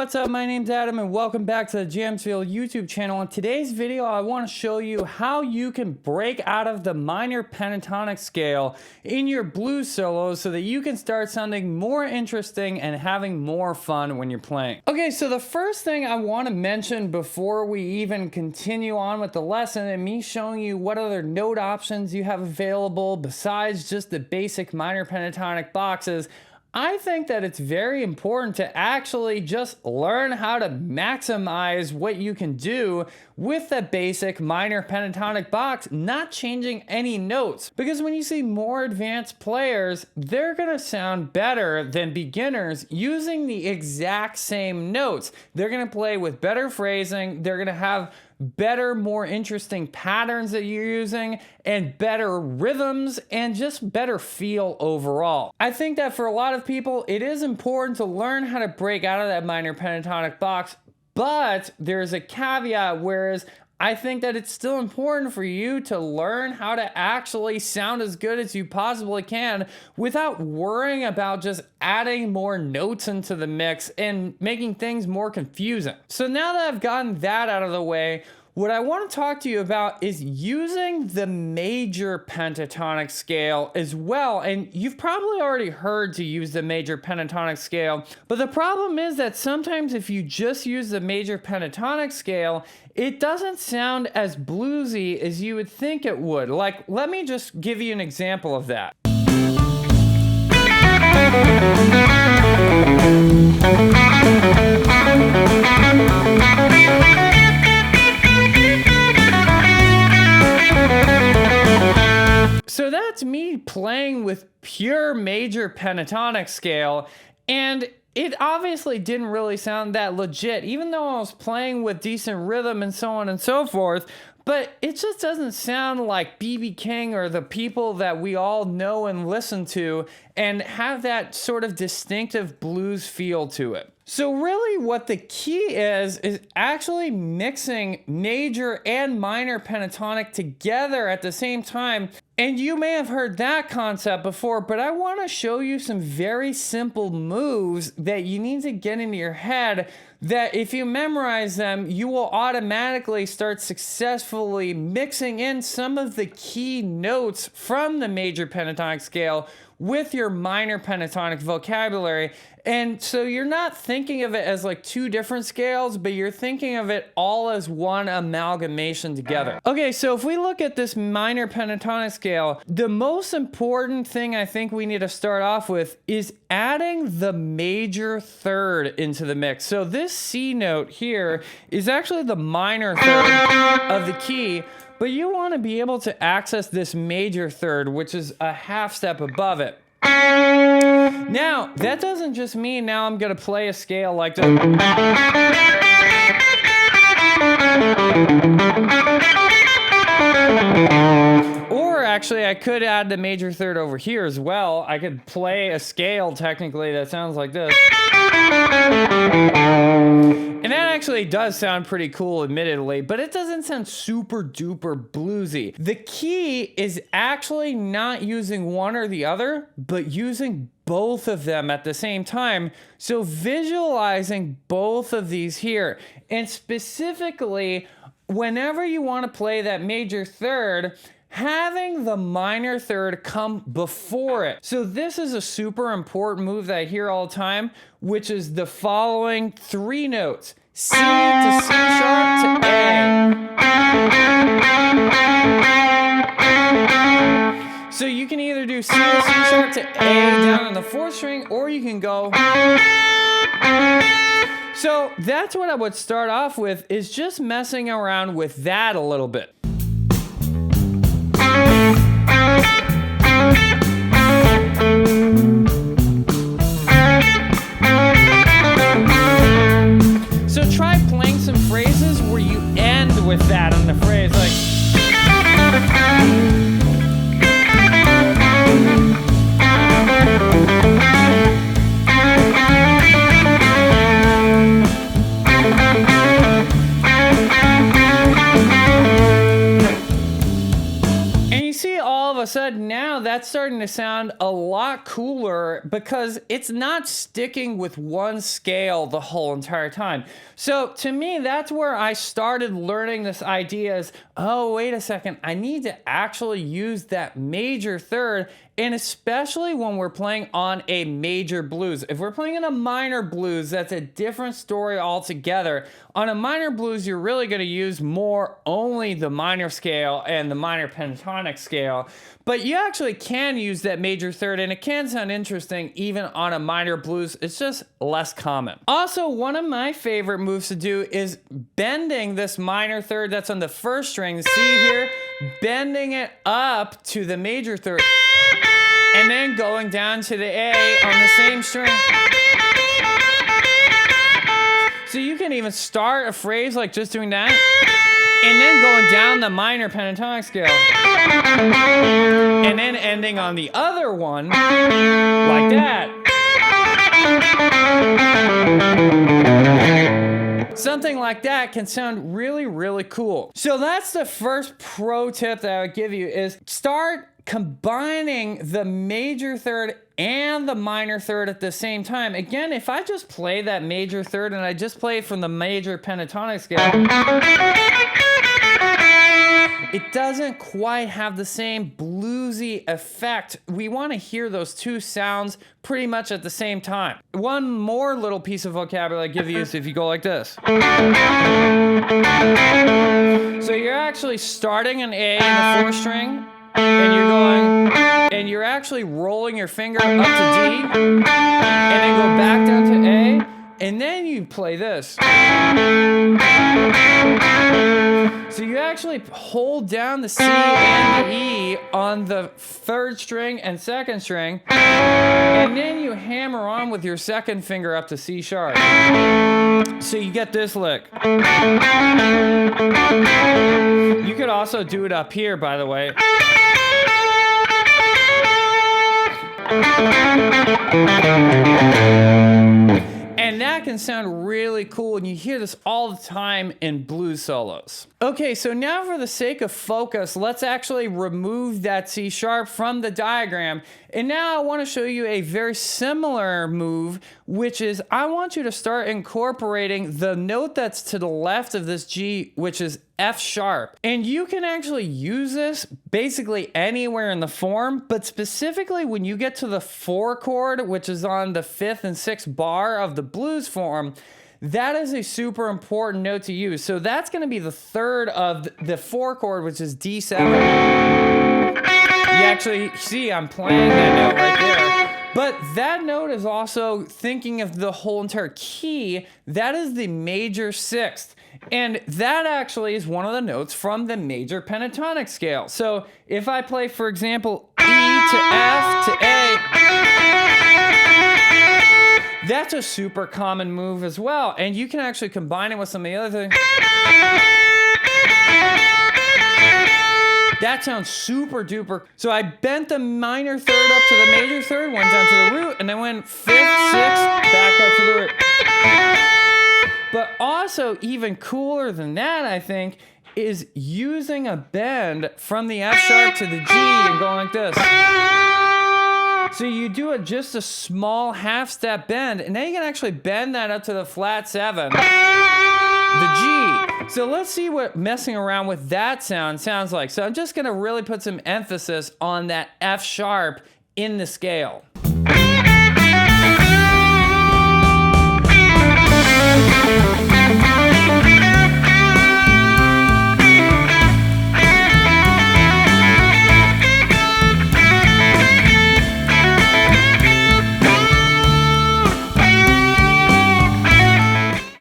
what's up? My name's Adam and welcome back to the Jamsville YouTube channel. In today's video, I want to show you how you can break out of the minor pentatonic scale in your blues solos so that you can start sounding more interesting and having more fun when you're playing. Okay, so the first thing I want to mention before we even continue on with the lesson and me showing you what other note options you have available besides just the basic minor pentatonic boxes, I think that it's very important to actually just learn how to maximize what you can do with the basic minor pentatonic box, not changing any notes. Because when you see more advanced players, they're gonna sound better than beginners using the exact same notes. They're gonna play with better phrasing, they're gonna have better, more interesting patterns that you're using, and better rhythms, and just better feel overall. I think that for a lot of people, it is important to learn how to break out of that minor pentatonic box, but there's a caveat, whereas I think that it's still important for you to learn how to actually sound as good as you possibly can without worrying about just adding more notes into the mix and making things more confusing. So now that I've gotten that out of the way, what I want to talk to you about is using the major pentatonic scale as well. And you've probably already heard to use the major pentatonic scale, but the problem is that sometimes if you just use the major pentatonic scale, it doesn't sound as bluesy as you would think it would. Like, let me just give you an example of that. So that's me playing with pure major pentatonic scale, and it obviously didn't really sound that legit, even though I was playing with decent rhythm and so on and so forth. But it just doesn't sound like B.B. King or the people that we all know and listen to and have that sort of distinctive blues feel to it. So really what the key is actually mixing major and minor pentatonic together at the same time. And you may have heard that concept before, but I want to show you some very simple moves that you need to get into your head that if you memorize them, you will automatically start successfully mixing in some of the key notes from the major pentatonic scale with your minor pentatonic vocabulary. And so you're not thinking of it as like two different scales, but you're thinking of it all as one amalgamation together. Okay, so if we look at this minor pentatonic scale, the most important thing I think we need to start off with is adding the major third into the mix. So this C note here is actually the minor third of the key, but you want to be able to access this major third, which is a half step above it. Now, that doesn't just mean now I'm going to play a scale like this. Or actually, I could add the major third over here as well. I could play a scale, technically, that sounds like this. And that actually does sound pretty cool, admittedly, but it doesn't sound super duper bluesy. The key is actually not using one or the other, but using both of them at the same time. So visualizing both of these here. And specifically, whenever you want to play that major third, having the minor third come before it. So this is a super important move that I hear all the time, which is the following three notes: C to C sharp to A. So you can either do C to C sharp to A down on the fourth string, or you can go. So that's what I would start off with, is just messing around with that a little bit. So try playing some phrases where you end with that on the phrase, like. sudden now that's starting to sound a lot cooler because it's not sticking with one scale the whole entire time. So to me, that's where I started learning this idea is, oh, wait a second, I need to actually use that major third, and especially when we're playing on a major blues. If we're playing in a minor blues, that's a different story altogether. On a minor blues, you're really going to use more only the minor scale and the minor pentatonic scale, but you actually can use that major third, and it can sound interesting even on a minor blues. It's just less common. Also, one of my favorite moves to do is bending this minor third that's on the first string, see here, bending it up to the major third, and then going down to the A on the same string. So you can even start a phrase like just doing that, and then going down the minor pentatonic scale, and then ending on the other one like that. Something like that can sound really, really cool. So that's the first pro tip that I would give you is start combining the major third and the minor third at the same time. Again, if I just play that major third and I just play it from the major pentatonic scale, it doesn't quite have the same bluesy effect. We want to hear those two sounds pretty much at the same time. One more little piece of vocabulary I give you is if you go like this. So you're actually starting an A in the fourth string, and you're going, and you're actually rolling your finger up to D, and then go back down to A, and then you play this. So you actually hold down the C and the E on the third string and second string, and then you hammer on with your second finger up to C sharp. So you get this lick. You could also do it up here, by the way. And that can sound really cool, and you hear this all the time in blues solos. Okay, so now for the sake of focus, let's actually remove that C sharp from the diagram. And now I want to show you a very similar move, which is I want you to start incorporating the note that's to the left of this G, which is F sharp. And you can actually use this basically anywhere in the form, but specifically when you get to the 4 chord, which is on the 5th and 6th bar of the blues form, that is a super important note to use. So that's going to be the third of the 4 chord, which is D7. You actually see I'm playing that note right there. But that note is also thinking of the whole entire key. That is the major 6th. And that actually is one of the notes from the major pentatonic scale. So if I play, for example, E to F to A, that's a super common move as well. And you can actually combine it with some of the other things. That sounds super duper. So I bent the minor third up to the major third, went down to the root, and then went 5th, 6th, back up to the root. But also, even cooler than that, I think, is using a bend from the F sharp to the G and going like this. So you do just a small half step bend, and then you can actually bend that up to the flat 7, the G. So let's see what messing around with that sounds like. So I'm just gonna really put some emphasis on that F sharp in the scale.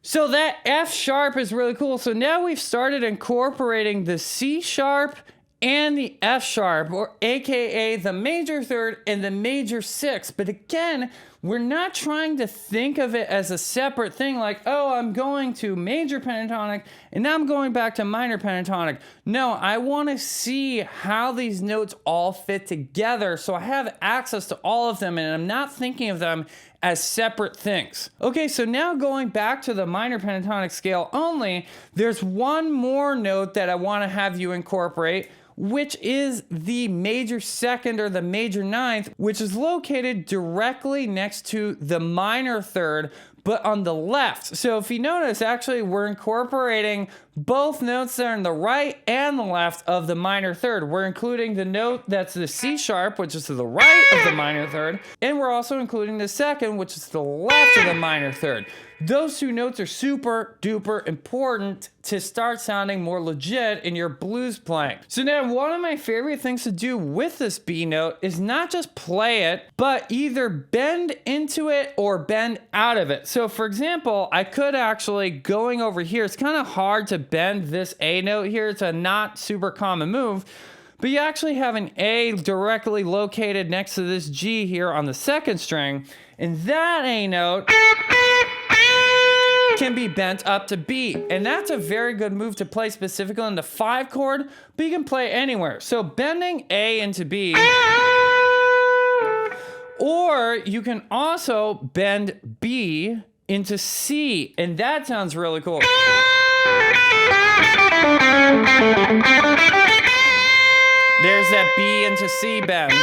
So that F sharp is really cool. So now we've started incorporating the C sharp and the F sharp, or AKA the major third and the major 6th. But again, we're not trying to think of it as a separate thing like, oh, I'm going to major pentatonic and now I'm going back to minor pentatonic. No, I want to see how these notes all fit together so I have access to all of them and I'm not thinking of them as separate things. Okay, so now going back to the minor pentatonic scale only, there's one more note that I want to have you incorporate, which is the major second or the major ninth, which is located directly next to the minor third, but on the left. So if you notice, actually we're incorporating both notes there on the right and the left of the minor third. We're including the note that's the C sharp, which is to the right of the minor third, and we're also including the second, which is to the left of the minor third. Those two notes are super duper important to start sounding more legit in your blues playing. So now one of my favorite things to do with this B note is not just play it, but either bend into it or bend out of it. So for example, I could actually, going over here, it's kind of hard to bend this A note here. It's a not super common move, but you actually have an A directly located next to this G here on the second string, and that A note can be bent up to B, and that's a very good move to play specifically on the 5 chord, but you can play anywhere. So bending A into B, or you can also bend B into C, and that sounds really cool. There's that B into C bend.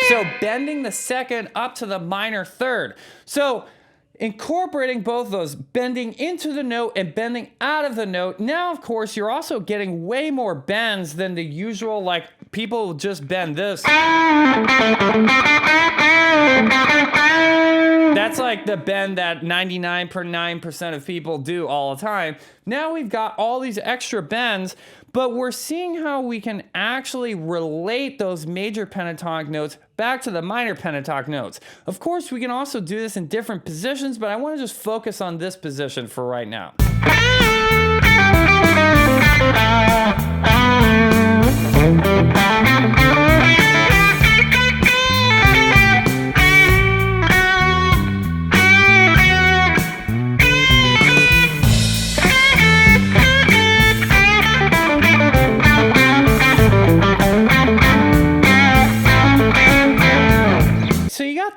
So bending the second up to the minor third. So incorporating both those, bending into the note and bending out of the note. Now, of course, you're also getting way more bends than the usual, like people just bend this. That's like the bend that 99.9% of people do all the time. Now we've got all these extra bends, but we're seeing how we can actually relate those major pentatonic notes back to the minor pentatonic notes. Of course, we can also do this in different positions, but I want to just focus on this position for right now.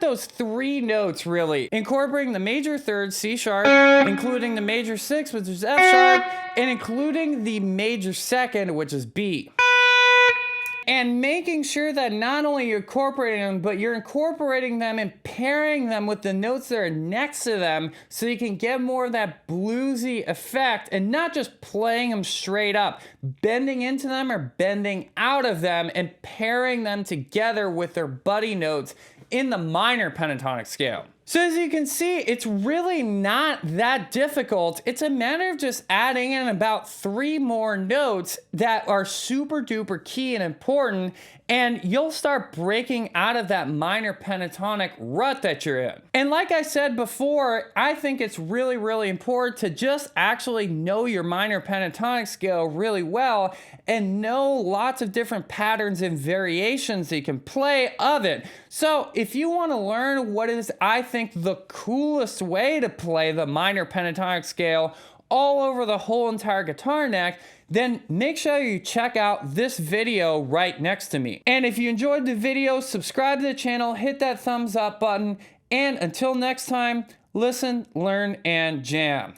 Those 3 notes really, incorporating the major third C sharp, including the major 6, which is F sharp, and including the major second, which is B. And making sure that not only you're incorporating them, but you're incorporating them and pairing them with the notes that are next to them so you can get more of that bluesy effect and not just playing them straight up, bending into them or bending out of them and pairing them together with their buddy notes in the minor pentatonic scale. So as you can see, it's really not that difficult. It's a matter of just adding in about 3 more notes that are super duper key and important, and you'll start breaking out of that minor pentatonic rut that you're in. And like I said before, I think it's really, really important to just actually know your minor pentatonic scale really well and know lots of different patterns and variations that you can play of it. So if you want to learn what is, I think, the coolest way to play the minor pentatonic scale all over the whole entire guitar neck, then make sure you check out this video right next to me. And if you enjoyed the video, subscribe to the channel, hit that thumbs up button, and until next time, listen, learn, and jam.